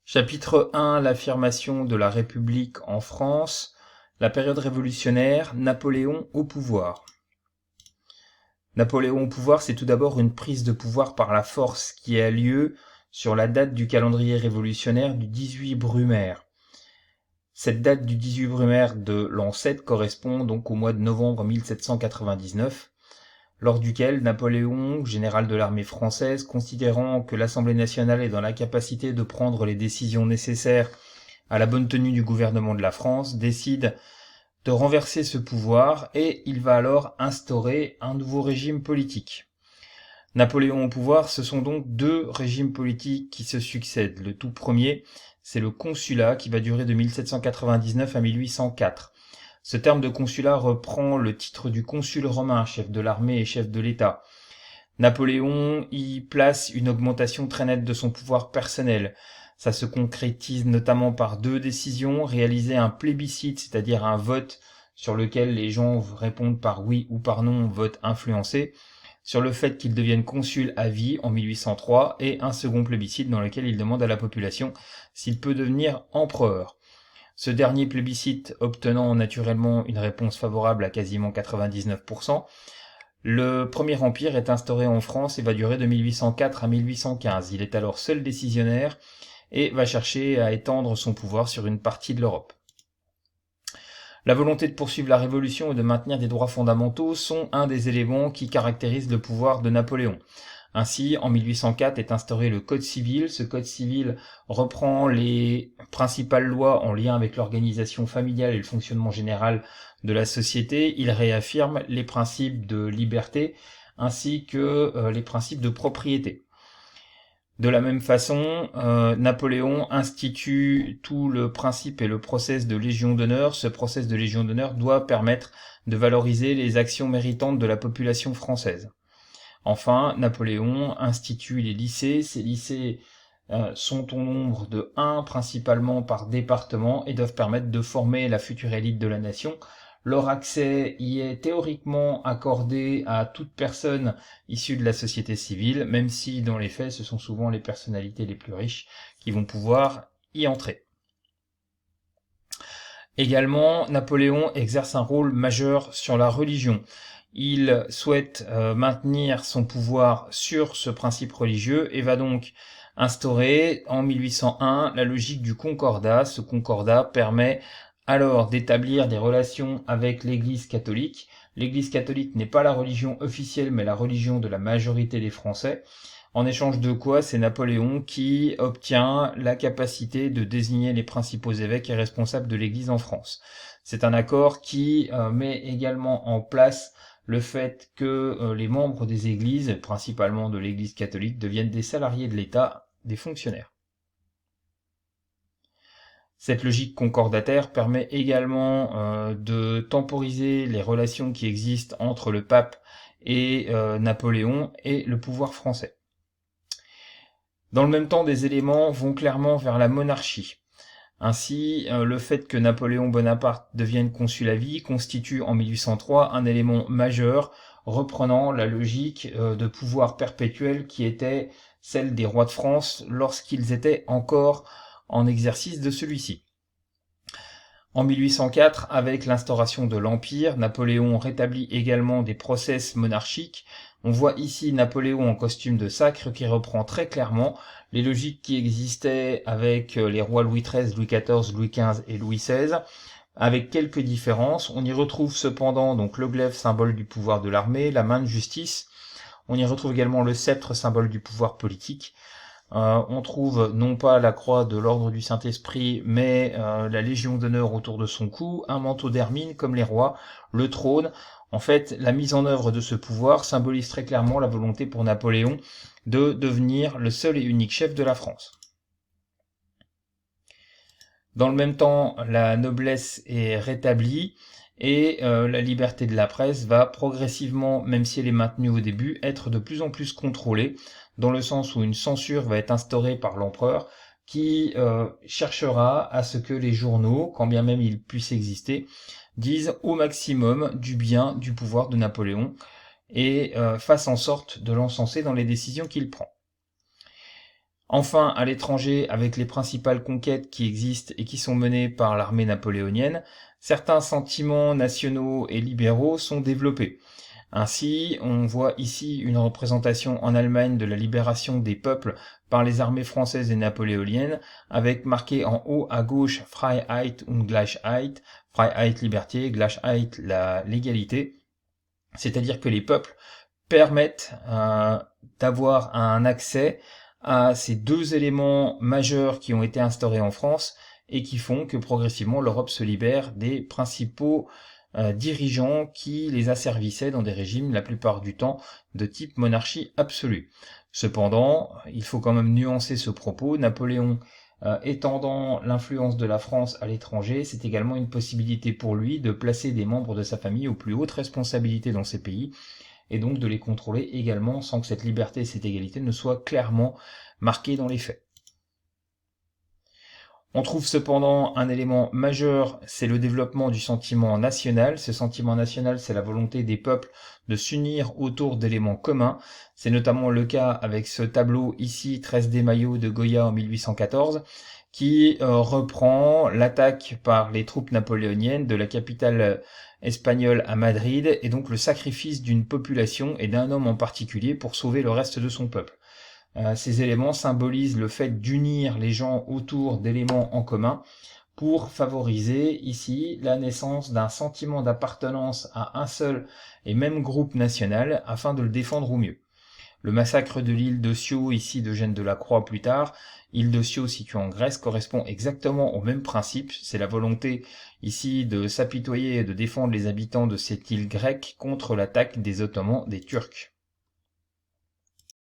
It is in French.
Chapitre 1, l'affirmation de la République en France, la période révolutionnaire, Napoléon au pouvoir. Napoléon au pouvoir, c'est tout d'abord une prise de pouvoir par la force qui a lieu sur la date du calendrier révolutionnaire du 18 Brumaire. Cette date du 18 Brumaire de l'an 7 correspond donc au mois de novembre 1799, lors duquel Napoléon, général de l'armée française, considérant que l'Assemblée nationale est dans l'incapacité de prendre les décisions nécessaires à la bonne tenue du gouvernement de la France, décide de renverser ce pouvoir et il va alors instaurer un nouveau régime politique. Napoléon au pouvoir, ce sont donc deux régimes politiques qui se succèdent. Le tout premier, c'est le consulat qui va durer de 1799 à 1804. Ce terme de consulat reprend le titre du consul romain, chef de l'armée et chef de l'État. Napoléon y place une augmentation très nette de son pouvoir personnel. Ça se concrétise notamment par deux décisions, réaliser un plébiscite, c'est-à-dire un vote sur lequel les gens répondent par oui ou par non, vote influencé, sur le fait qu'il devienne consul à vie en 1803, et un second plébiscite dans lequel il demande à la population s'il peut devenir empereur. Ce dernier plébiscite obtenant naturellement une réponse favorable à quasiment 99%, le Premier Empire est instauré en France et va durer de 1804 à 1815. Il est alors seul décisionnaire et va chercher à étendre son pouvoir sur une partie de l'Europe. La volonté de poursuivre la révolution et de maintenir des droits fondamentaux sont un des éléments qui caractérisent le pouvoir de Napoléon. Ainsi, en 1804 est instauré le Code civil. Ce Code civil reprend les principales lois en lien avec l'organisation familiale et le fonctionnement général de la société. Il réaffirme les principes de liberté ainsi que les principes de propriété. De la même façon, Napoléon institue tout le principe et le process de Légion d'honneur. Ce process de Légion d'honneur doit permettre de valoriser les actions méritantes de la population française. Enfin, Napoléon institue les lycées. Ces lycées sont au nombre de 1 principalement par département et doivent permettre de former la future élite de la nation. Leur accès y est théoriquement accordé à toute personne issue de la société civile, même si dans les faits ce sont souvent les personnalités les plus riches qui vont pouvoir y entrer. Également, Napoléon exerce un rôle majeur sur la religion. Il souhaite maintenir son pouvoir sur ce principe religieux et va donc instaurer en 1801 la logique du concordat. Ce concordat permet alors d'établir des relations avec l'Église catholique. L'Église catholique n'est pas la religion officielle mais la religion de la majorité des Français. En échange de quoi, c'est Napoléon qui obtient la capacité de désigner les principaux évêques et responsables de l'Église en France. C'est un accord qui met également en place le fait que les membres des églises, principalement de l'Église catholique, deviennent des salariés de l'État, des fonctionnaires. Cette logique concordataire permet également de temporiser les relations qui existent entre le pape et Napoléon et le pouvoir français. Dans le même temps, des éléments vont clairement vers la monarchie. Ainsi, le fait que Napoléon Bonaparte devienne consul à vie constitue en 1803 un élément majeur reprenant la logique de pouvoir perpétuel qui était celle des rois de France lorsqu'ils étaient encore en exercice de celui-ci. En 1804, avec l'instauration de l'Empire, Napoléon rétablit également des process monarchiques. On voit ici Napoléon en costume de sacre qui reprend très clairement les logiques qui existaient avec les rois Louis XIII, Louis XIV, Louis XV et Louis XVI, avec quelques différences. On y retrouve cependant donc le glaive, symbole du pouvoir de l'armée, la main de justice. On y retrouve également le sceptre, symbole du pouvoir politique. On trouve non pas la croix de l'ordre du Saint-Esprit, mais la Légion d'honneur autour de son cou, un manteau d'hermine comme les rois, le trône. En fait, la mise en œuvre de ce pouvoir symbolise très clairement la volonté pour Napoléon de devenir le seul et unique chef de la France. Dans le même temps, la noblesse est rétablie et la liberté de la presse va progressivement, même si elle est maintenue au début, être de plus en plus contrôlée, dans le sens où une censure va être instaurée par l'empereur qui cherchera à ce que les journaux, quand bien même ils puissent exister, disent au maximum du bien du pouvoir de Napoléon et fassent en sorte de l'encenser dans les décisions qu'il prend. Enfin, à l'étranger, avec les principales conquêtes qui existent et qui sont menées par l'armée napoléonienne, certains sentiments nationaux et libéraux sont développés. Ainsi, on voit ici une représentation en Allemagne de la libération des peuples par les armées françaises et napoléoniennes, avec marqué en haut à gauche Freiheit und Gleichheit, Freiheit liberté, Gleichheit l'égalité, c'est-à-dire que les peuples permettent d'avoir un accès à ces deux éléments majeurs qui ont été instaurés en France et qui font que progressivement l'Europe se libère des principaux dirigeants qui les asservissaient dans des régimes la plupart du temps de type monarchie absolue. Cependant, il faut quand même nuancer ce propos. Napoléon étendant l'influence de la France à l'étranger, c'est également une possibilité pour lui de placer des membres de sa famille aux plus hautes responsabilités dans ces pays et donc de les contrôler également sans que cette liberté et cette égalité ne soient clairement marquées dans les faits. On trouve cependant un élément majeur, c'est le développement du sentiment national. Ce sentiment national, c'est la volonté des peuples de s'unir autour d'éléments communs. C'est notamment le cas avec ce tableau ici, 13 de Mayo de Goya en 1814, qui reprend l'attaque par les troupes napoléoniennes de la capitale espagnole à Madrid, et donc le sacrifice d'une population et d'un homme en particulier pour sauver le reste de son peuple. Ces éléments symbolisent le fait d'unir les gens autour d'éléments en commun pour favoriser ici la naissance d'un sentiment d'appartenance à un seul et même groupe national afin de le défendre au mieux. Le massacre de l'île de Scio, ici d'Eugène Delacroix plus tard, île de Scio située en Grèce, correspond exactement au même principe. C'est la volonté ici de s'apitoyer et de défendre les habitants de cette île grecque contre l'attaque des Ottomans, des Turcs.